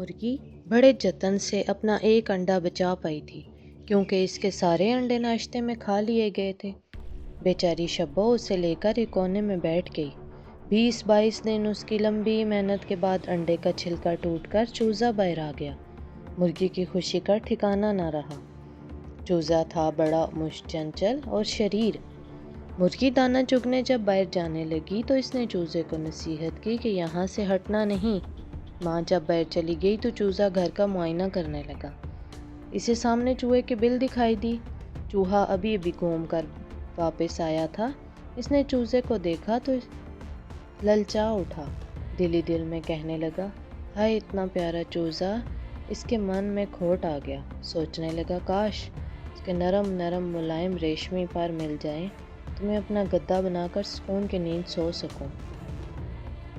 मुर्गी बड़े जतन से अपना एक अंडा बचा पाई थी, क्योंकि इसके सारे अंडे नाश्ते में खा लिए गए थे। बेचारी शब्बो उसे लेकर एक कोने में बैठ गई। 20-22 दिन उसकी लंबी मेहनत के बाद अंडे का छिलका टूटकर चूजा बाहर आ गया। मुर्गी की खुशी का ठिकाना न रहा। चूजा था बड़ा मुश्चंचल और शरीर। मुर्गी दाना चुगने जब बाहर जाने लगी तो इसने चूजे को नसीहत की कि यहाँ से हटना नहीं। माँ जब बाहर चली गई तो चूजा घर का मुआयना करने लगा। इसे सामने चूहे की बिल दिखाई दी। चूहा अभी अभी घूम कर वापस आया था। इसने चूजे को देखा तो ललचा उठा। दिल ही दिल में कहने लगा, हाय इतना प्यारा चूजा। इसके मन में खोट आ गया। सोचने लगा, काश उसके नरम नरम मुलायम रेशमी पर मिल जाए तो मैं अपना गद्दा बनाकर सुकून की नींद सो सकूं।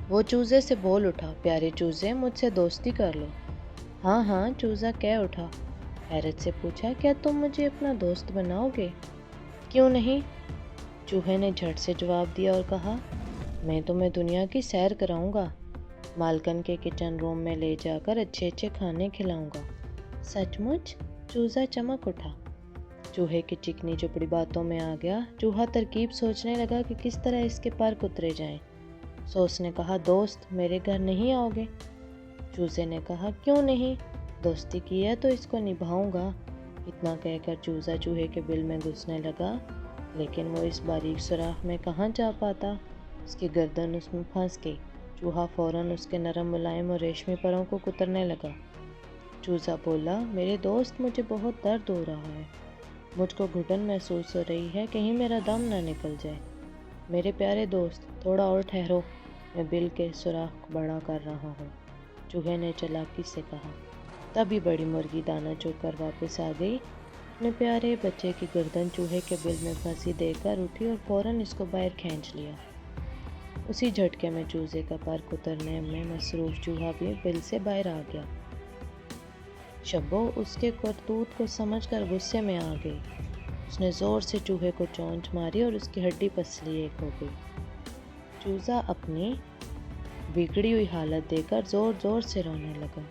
वो चूजे से बोल उठा, प्यारे चूजे मुझसे दोस्ती कर लो। हाँ हाँ, चूजा कह उठा। हैरत से पूछा, क्या तुम मुझे अपना दोस्त बनाओगे? क्यों नहीं? चूहे ने झट से जवाब दिया और कहा, मैं तुम्हें दुनिया की सैर कराऊंगा। मालकन के किचन रूम में ले जाकर अच्छे अच्छे खाने खिलाऊंगा। सचमुच? चूजा चमक उठा। चूहे की चिकनी चुपड़ी बातों में आ गया। चूहा तरकीब सोचने लगा कि किस तरह इसके पर उतरे जाएं। सो उसने कहा, दोस्त मेरे घर नहीं आओगे? चूजे ने कहा, क्यों नहीं, दोस्ती की है तो इसको निभाऊंगा। इतना कहकर चूजा चूहे के बिल में घुसने लगा, लेकिन वो इस बारीक सुराख में कहाँ जा पाता। उसकी गर्दन उसमें फंस गई। चूहा फौरन उसके नरम मुलायम और रेशमी परों को कुतरने लगा। चूजा बोला, मेरे दोस्त मुझे बहुत दर्द हो रहा है। मुझको घुटन महसूस हो रही है, कहीं मेरा दम ना निकल जाए। मेरे प्यारे दोस्त थोड़ा और ठहरो, मैं बिल के सुराख बड़ा कर रहा हूँ, चूहे ने चालाकी से कहा। तभी बड़ी मुर्गी दाना चुगकर वापस आ गई। अपने प्यारे बच्चे की गर्दन चूहे के बिल में फंसी देकर उठी और फौरन इसको बाहर खींच लिया। उसी झटके में चूजे का पर कुतरने में मसरूफ चूहा भी बिल से बाहर आ गया। शब्बो उसके करतूत को समझकर गुस्से में आ गई। उसने जोर से चूहे को चोंच मारी और उसकी हड्डी पसली एक हो गई। चूजा अपनी बिगड़ी हुई हालत देखकर जोर जोर से रोने लगा,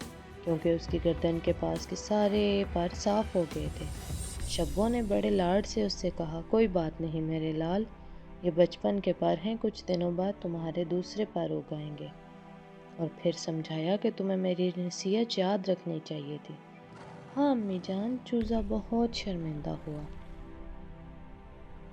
क्योंकि उसकी गर्दन के पास के सारे पर साफ हो गए थे। शब्बो ने बड़े लाड से उससे कहा, कोई बात नहीं मेरे लाल, ये बचपन के पर हैं, कुछ दिनों बाद तुम्हारे दूसरे पर उग आएंगे। और फिर समझाया कि तुम्हें मेरी नसीहत याद रखनी चाहिए थी। हाँ अम्मी जान, चूजा बहुत शर्मिंदा हुआ।